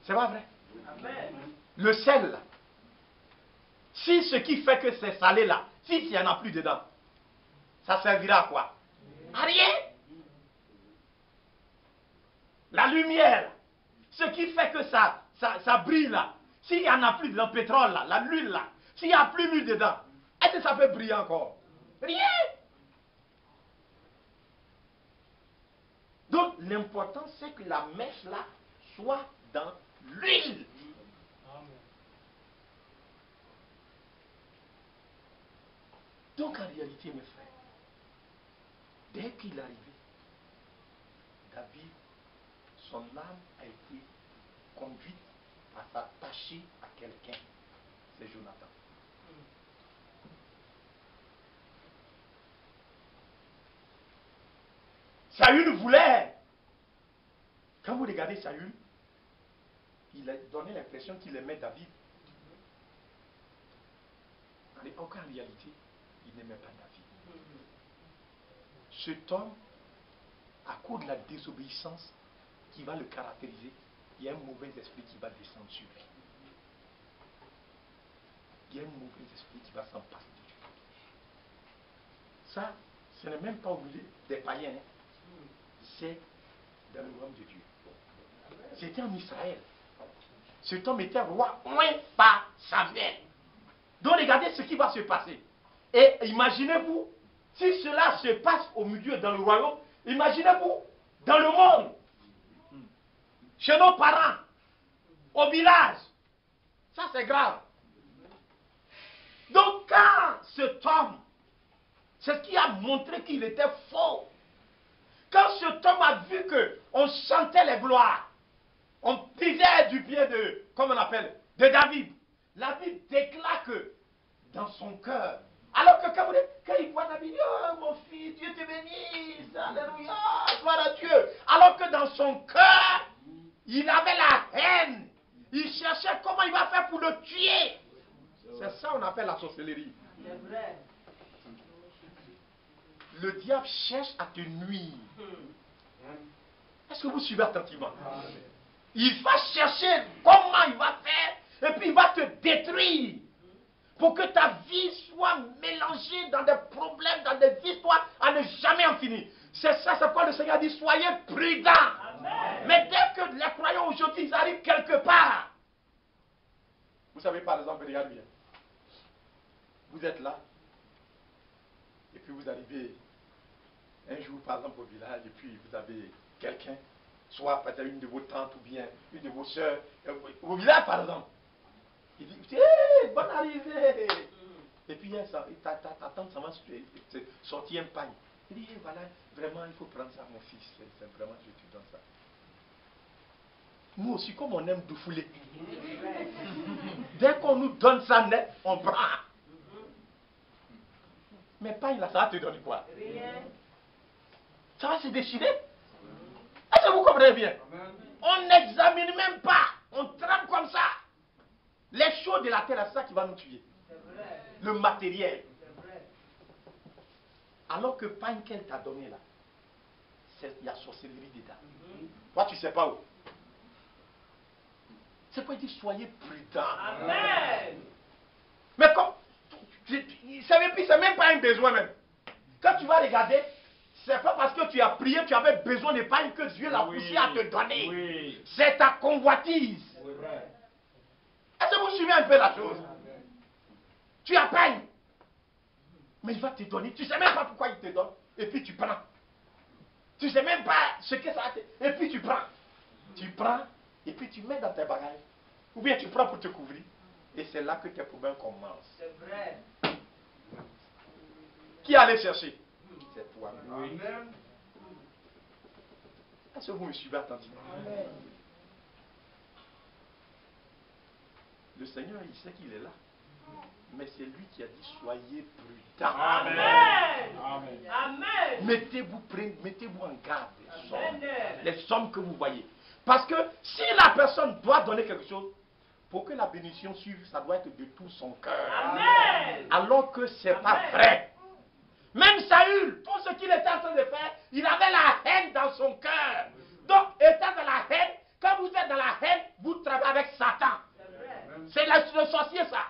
C'est pas vrai? Amen. Le sel, là. Si ce qui fait que c'est salé là, s'il n'y en a plus dedans, ça servira à quoi? À rien. La lumière, ce qui fait que ça brille là, s'il n'y en a plus dans le pétrole là, la l'huile là, s'il n'y a plus d'huile dedans, est-ce que ça peut briller encore? Rien. Donc l'important c'est que la mèche là soit dans l'huile. Donc en réalité mes frères, dès qu'il est arrivé, David, son âme a été conduite à s'attacher à quelqu'un. C'est Jonathan. Saül voulait. Quand vous regardez Saül, il a donné l'impression qu'il aimait David. Mais en réalité, il n'aimait pas David. Cet homme, à cause de la désobéissance qui va le caractériser, il y a un mauvais esprit qui va descendre sur lui. Il y a un mauvais esprit qui va s'en passer de lui. Ça, ce n'est même pas au milieu des païens. C'est dans le royaume de Dieu. C'était en Israël. Cet homme était roi oint par Samuel. Donc regardez ce qui va se passer. Et imaginez-vous, si cela se passe au milieu dans le royaume, imaginez-vous dans le monde, chez nos parents, au village. Ça c'est grave. Donc quand cet homme, c'est ce qui a montré qu'il était faux. Quand cet homme a vu qu'on chantait les gloires, on disait du bien de, comment on appelle, de David, la Bible déclare que dans son cœur, alors que quand il voit David, oh mon fils, Dieu te bénisse, alléluia, gloire à Dieu. Alors que dans son cœur, il avait la haine. Il cherchait comment il va faire pour le tuer. C'est ça qu'on appelle la sorcellerie. C'est vrai. Le diable cherche à te nuire. Est-ce que vous suivez attentivement? Il va chercher comment il va faire et puis il va te détruire pour que ta vie soit mélangée dans des problèmes, dans des histoires à ne jamais en finir. C'est ça, c'est pourquoi le Seigneur dit soyez prudents. Amen. Mais dès que les croyants aujourd'hui ils arrivent quelque part, vous savez par exemple, regardez bien, vous êtes là et puis vous arrivez un jour par exemple au village et puis vous avez quelqu'un, soit peut-être une de vos tantes ou bien une de vos soeurs, au village par exemple. Il dit, hey, bonne arrivée. Et puis ta tante ça va sortir un pain. Il dit, hey, voilà, vraiment il faut prendre ça mon fils, c'est vraiment je te donne ça. Nous aussi comme on aime doufouler. Dès qu'on nous donne ça net, on prend. Mais pain là, ça va te donner quoi? Rien. Ça va se décider. Est-ce que vous comprenez bien? On n'examine même pas. On trempe comme ça. Les choses de la terre, c'est ça qui va nous tuer. C'est vrai. Le matériel. C'est vrai. Alors que pain qu'elle t'a donné là, il y a sorcellerie dedans. Toi, tu ne sais pas où. C'est quoi il dit soyez prudents. Amen. Mais comme, c'est même pas un besoin même. Quand tu vas regarder, c'est pas parce que tu as prié, tu avais besoin de pain que Dieu l'a poussé à te donner. Oui. C'est ta convoitise. C'est vrai. Est-ce que vous suivez un peu la chose? Tu as pain. Mais il va te donner. Tu ne sais même pas pourquoi il te donne. Et puis tu prends. Tu ne sais même pas ce que ça a été. Et puis tu prends. Tu prends et puis tu mets dans tes bagages. Ou bien tu prends pour te couvrir. Et c'est là que tes problèmes commencent. C'est vrai. Qui allait chercher? C'est toi. Oui. Est-ce que vous me suivez attentivement? Amen. Le Seigneur, il sait qu'il est là. Mais c'est lui qui a dit soyez prudents. Amen. Amen. Amen. Mettez-vous en garde des hommes. Amen. Les hommes que vous voyez. Parce que si la personne doit donner quelque chose, pour que la bénédiction suive, ça doit être de tout son cœur. Amen. Alors que ce n'est pas Amen. vrai. Même Saül, tout ce qu'il était en train de faire, il avait la haine dans son cœur. Donc, étant dans la haine, Quand vous êtes dans la haine, vous travaillez avec Satan. C'est le sorcier ça.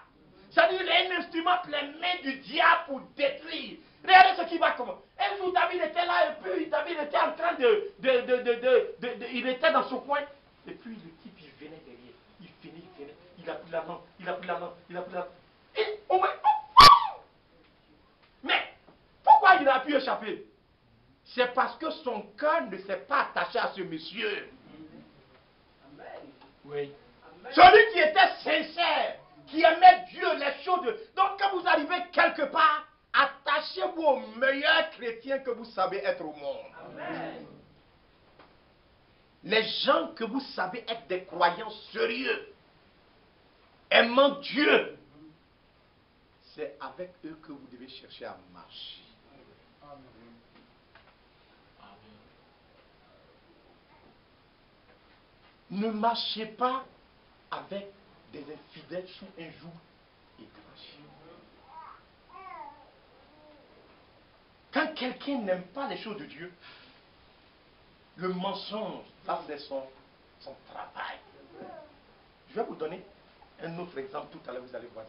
C'est-à-dire il est un instrument entre les mains du diable pour détruire. Regardez ce qui va comment. Un jour David était là et puis David était en train il était dans son coin. Et puis le type il venait derrière. Il venait. Il a pris la main. Et au moins, mais pourquoi il a pu échapper? C'est parce que son cœur ne s'est pas attaché à ce monsieur. Oui. Celui qui était sincère, qui aimait Dieu, les choses de... Donc quand vous arrivez quelque part, attachez-vous aux meilleurs chrétiens que vous savez être au monde. Amen. Les gens que vous savez être des croyants sérieux, aimant Dieu, c'est avec eux que vous devez chercher à marcher. Amen. Ne marchez pas avec des infidèles sous un joug étranger. Quand quelqu'un n'aime pas les choses de Dieu, le mensonge, ça c'est son travail. Je vais vous donner un autre exemple tout à l'heure, vous allez voir.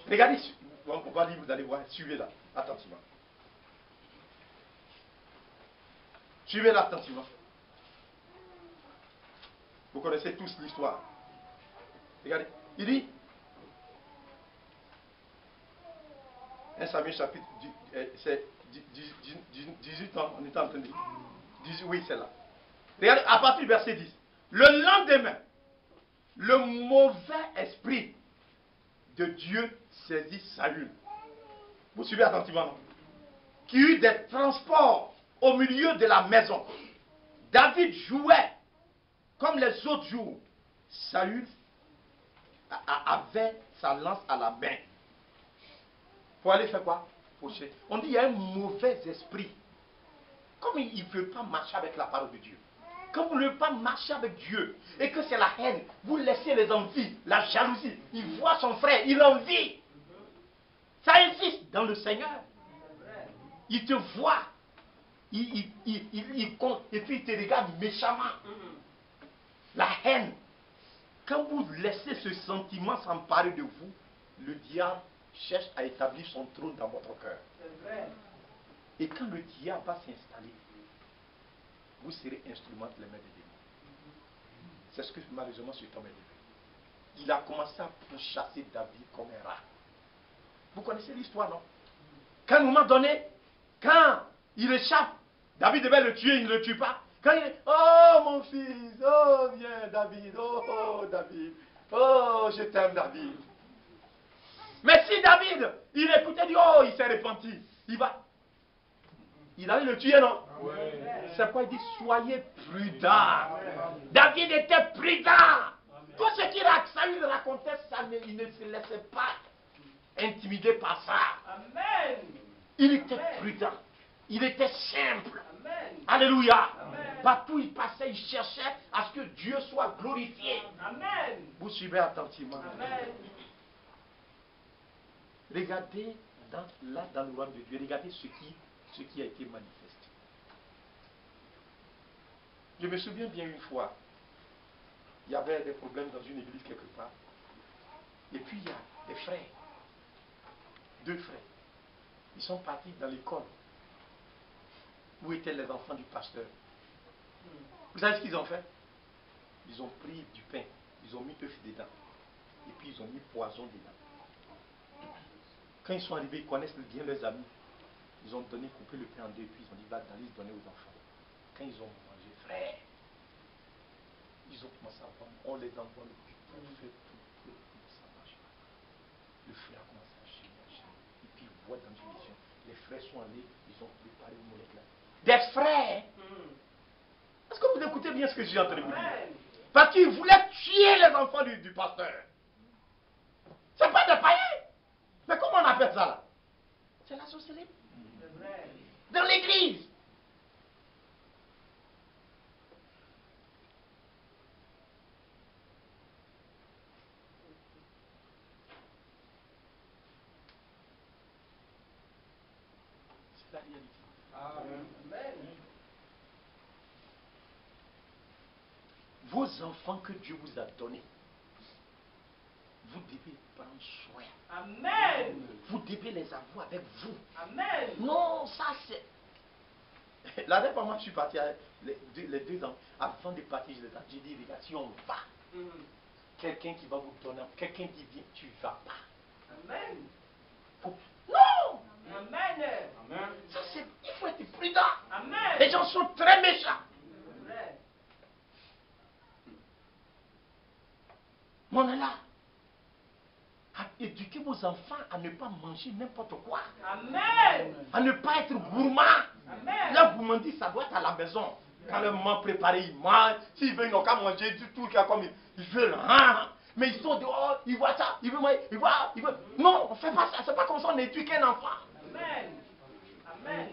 Regardez, on va lire, vous allez voir, suivez-la attentivement. Suivez-la attentivement. Vous connaissez tous l'histoire. Regardez, il dit, 1 Samuel chapitre, c'est 18 ans, on était en train de dire. Oui, c'est là. Regardez, à partir du verset 10. Le lendemain, le mauvais esprit de Dieu saisit Saül. Vous suivez attentivement, non? Qui eut des transports au milieu de la maison. David jouait comme les autres jours. Saül avait sa lance à la main. Pour aller faire quoi? Faucher. On dit il y a un mauvais esprit. Comme il ne peut pas marcher avec la parole de Dieu. Quand vous ne pouvez pas marcher avec Dieu et que c'est la haine, vous laissez les envies, la jalousie. Il voit son frère, il envie. Ça insiste dans le Seigneur. Il te voit. Il compte et puis il te regarde méchamment. La haine. Quand vous laissez ce sentiment s'emparer de vous, le diable cherche à établir son trône dans votre cœur. Et quand le diable va s'installer, vous serez instrument de les mains des démons. C'est ce que malheureusement cet homme est devenu. Il a commencé à pourchasser David comme un rat. Vous connaissez l'histoire, non? Qu'à un moment donné, quand il échappe, David devait le tuer, il ne le tue pas. Quand il est, oh mon fils, oh viens David, oh David, oh je t'aime David. Mais si David, il écoutait, dit, oh il s'est repenti, il allait le tuer, non? Oui. C'est pourquoi il dit, soyez prudents. David était prudent. Amen. Tout ce qu'il Saül racontait, il ne se laissait pas intimider par ça. Amen. Il était prudent. Il était simple. Amen. Alléluia. Amen. Partout où il passait, il cherchait à ce que Dieu soit glorifié. Amen. Vous suivez attentivement. Amen. Regardez dans le royaume de Dieu, regardez ce qui a été manifesté. Je me souviens bien une fois, il y avait des problèmes dans une église quelque part. Et puis il y a des frères, 2 frères. Ils sont partis dans l'école où étaient les enfants du pasteur. Vous savez ce qu'ils ont fait? Ils ont pris du pain, ils ont mis œuf dedans. Et puis ils ont mis poison dedans. Quand ils sont arrivés, ils connaissent bien leurs amis. Ils ont coupé le pain en 2, puis ils ont dit, va dans l'île donner aux enfants. Quand ils ont mangé, frère, ils ont commencé à vendre, on les envoie le but, on fait tout, ça ne marche pas. Le frère a commencé à chier. Et puis il voit dans une vision, les frères sont allés, ils ont préparé une molette là. Des frères! Est-ce que vous écoutez bien ce que j'ai en train de vous dire? Parce qu'ils voulaient tuer les enfants du pasteur. C'est pas des païens! Mais comment on appelle ça là? C'est la sorcellerie. Dans l'église. C'est la réalité. Amen. vos enfants que Dieu vous a donnés, vous devez prendre soin. Amen. Vous devez les avoir avec vous. Amen. Non, ça c'est... La dernière fois, moi, je suis parti, les 2 ans, avant de partir, j'ai dit, regarde, si on va, quelqu'un qui va vous donner, quelqu'un qui vient, tu ne vas pas. Amen. Non! Amen. Amen. Ça, il faut être prudent. Amen. Les gens sont très méchants. Amen. Mais on est là à éduquer vos enfants à ne pas manger n'importe quoi, Amen. à ne pas être gourmand. Amen. Là, vous me dites, ça doit être à la maison. Quand le moment préparé, ils mangent. S'ils veulent, ils n'ont qu'à manger du tout, comme ils veulent. Hein? Mais ils sont dehors, ils voient ça, ils veulent manger, ils voient. Non, on ne fait pas ça. C'est pas comme ça on éduque un enfant. Amen. Amen.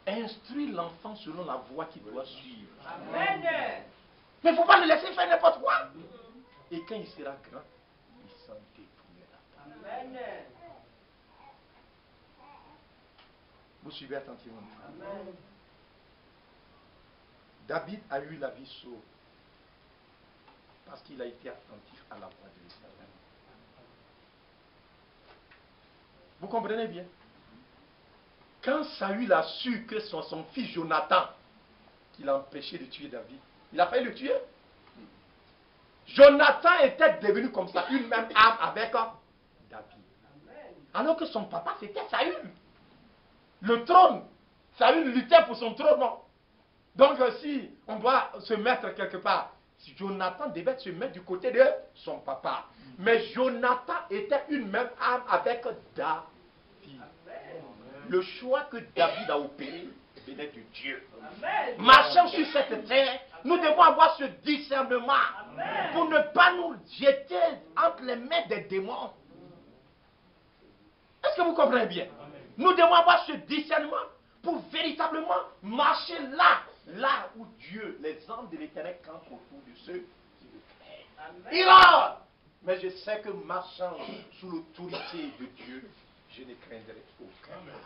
Instruire l'enfant selon la voie qu'il doit suivre. Amen. Mais il ne faut pas le laisser faire n'importe quoi. Et quand il sera grand, il s'en détournera. Amen. Vous suivez attentivement. Amen. David a eu la vie sauve parce qu'il a été attentif à la voix de l'Éternel. Vous comprenez bien? Quand Saül a su que son fils Jonathan, qu'il a empêché de tuer David, il a failli le tuer. Jonathan était devenu comme ça, une même âme avec David. Alors que son papa, c'était Saül. Le trône, Saül luttait pour son trône. Non? Donc si on doit se mettre quelque part, Jonathan devait se mettre du côté de son papa. Mais Jonathan était une même âme avec David. Le choix que David a opéré venait de Dieu. Marchant sur cette terre, nous devons avoir ce discernement pour ne pas nous jeter entre les mains des démons. Est-ce que vous comprenez bien? Nous devons avoir ce discernement pour véritablement marcher là où Dieu, les anges de l'Éternel campent autour de ceux qui le craignent. Il a! Mais je sais que marchant sous l'autorité de Dieu, je ne craindrai aucun mal.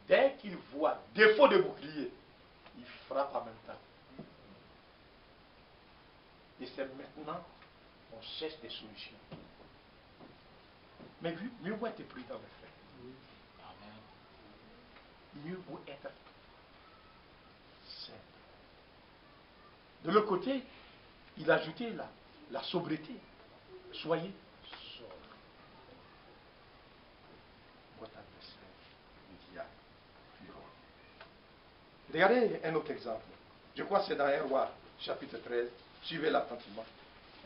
Dès qu'il voit défaut de bouclier, il frappe en même temps. Et c'est maintenant qu'on cherche des solutions. Mais mieux vaut être prudent, mes frères. Mieux vaut être simple. De l'autre côté, il a ajouté la sobriété. Soyez sobre. Votre adversaire, le diable, fuira. Regardez un autre exemple. Je crois que c'est dans 1 Roi, chapitre 13. Suivez-le attentivement.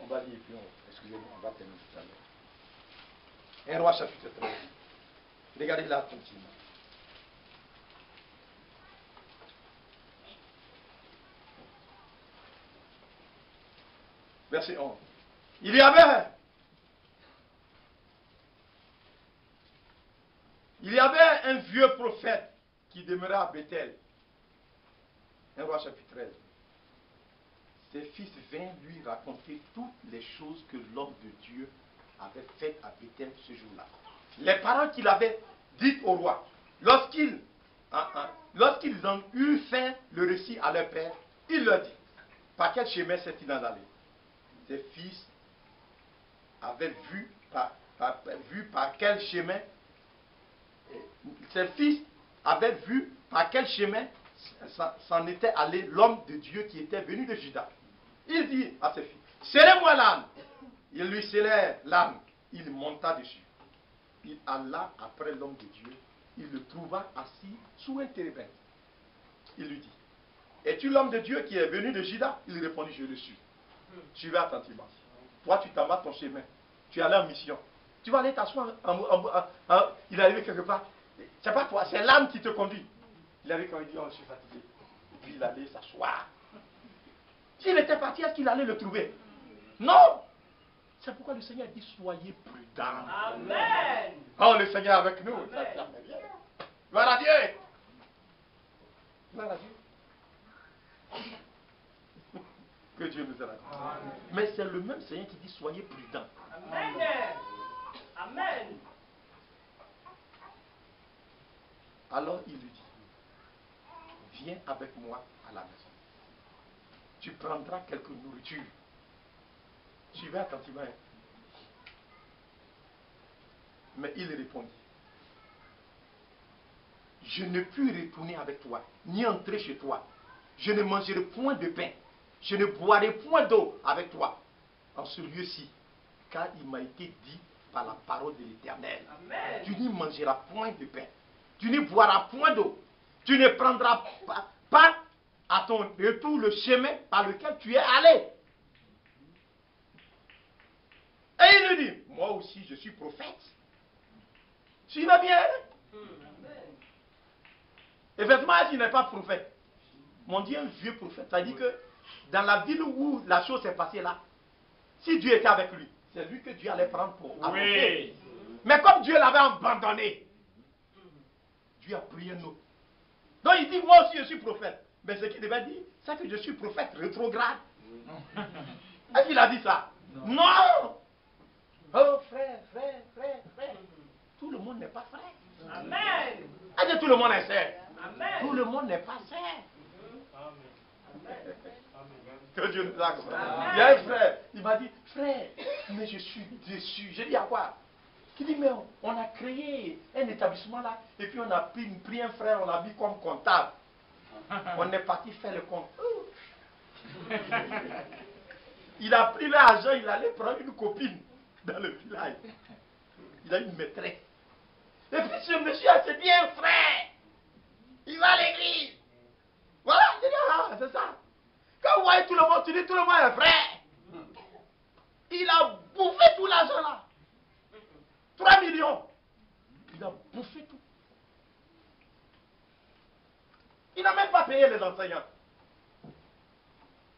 On va lire et puis excusez-moi, on va terminer tout à l'heure. 1 Roi, chapitre 13. Regardez-le attentivement. Verset 11. Il y avait un vieux prophète qui demeurait à Bethel. 1 Roi chapitre 13. Ses fils vinrent lui raconter toutes les choses que l'homme de Dieu avait faites à Bethel ce jour-là. Les paroles qu'il avait dites au roi, lorsqu'ils ont eu fait le récit à leur père, il leur dit, par quel chemin s'est-il en allé? Ses fils avaient vu par quel chemin s'en était allé l'homme de Dieu qui était venu de Juda. Il dit à ses fils, scellez-moi l'âne. Il lui scellèrent l'âne. Il monta dessus. Il alla après l'homme de Dieu. Il le trouva assis sous un térébinthe. Il lui dit, es-tu l'homme de Dieu qui est venu de Juda? Il répondit, je le suis. Suivez attentivement. Toi, tu t'en vas ton chemin. Tu es allé en mission. Tu vas aller t'asseoir. Il est arrivé quelque part. C'est pas toi, c'est l'âme qui te conduit. Il avait quand il dit, oh, je suis fatigué. Et puis il allait s'asseoir. S'il était parti, est-ce qu'il allait le trouver? Non. C'est pourquoi le Seigneur dit, soyez prudents. Amen. Oh, le Seigneur est avec nous. Ça fait bien. Gloire à Dieu. Gloire à Dieu. Que Dieu nous aide. Mais c'est le même Seigneur qui dit, soyez prudents. Amen. Amen. Alors il lui dit, viens avec moi à la maison. Tu prendras quelque nourriture. Suivez attentivement. Mais il répondit, je ne puis retourner avec toi, ni entrer chez toi. Je ne mangerai point de pain, je ne boirai point d'eau avec toi en ce lieu-ci, car il m'a été dit par la parole de l'Éternel. Tu n'y mangeras point de pain, tu n'y boiras point d'eau, tu ne prendras pas à ton retour le chemin par lequel tu es allé. Et il lui dit, moi aussi je suis prophète. Suivez bien. Effectivement, il n'est pas prophète. Mon Dieu est un vieux prophète. Ça dit que dans la ville où la chose s'est passée là, si Dieu était avec lui, c'est lui que Dieu allait prendre pour avancer. Mais comme Dieu l'avait abandonné, Dieu a pris un autre. Donc il dit, moi aussi je suis prophète. Mais ce qu'il devait dire, c'est que je suis prophète rétrograde. Est-ce qu'il a dit ça? Non. Oh frère. Tout le monde n'est pas frère. Amen. Est-ce que tout le monde est frère? Amen. Tout le monde n'est pas frère. Que Dieu nous accorde. Il y a un frère, il m'a dit, frère, mais je suis déçu. J'ai dit à quoi? Il dit, mais on a créé un établissement là, et puis on a pris un frère, on l'a mis comme comptable. On est parti faire le compte. Il a pris l'argent, il allait prendre une copine dans le village. Il a une maîtresse. Et puis ce monsieur, c'est bien frère. Il va à l'église. Voilà, j'ai dit, ah, c'est ça. Quand vous voyez tout le monde, tu dis tout le monde est frère. Il a bouffé tout l'argent là. 3 millions. Il a bouffé tout. Il n'a même pas payé les enseignants.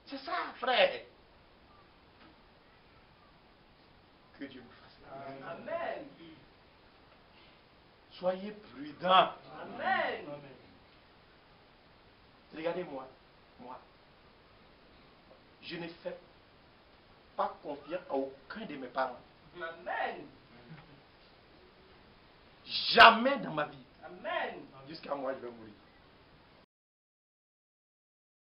C'est ça, frère. Que Dieu nous fasse. Amen. Soyez prudents. Amen. Regardez-moi, moi, je ne fais pas confiance à aucun de mes parents. Amen. Jamais dans ma vie. Amen. Jusqu'à moi, je vais mourir.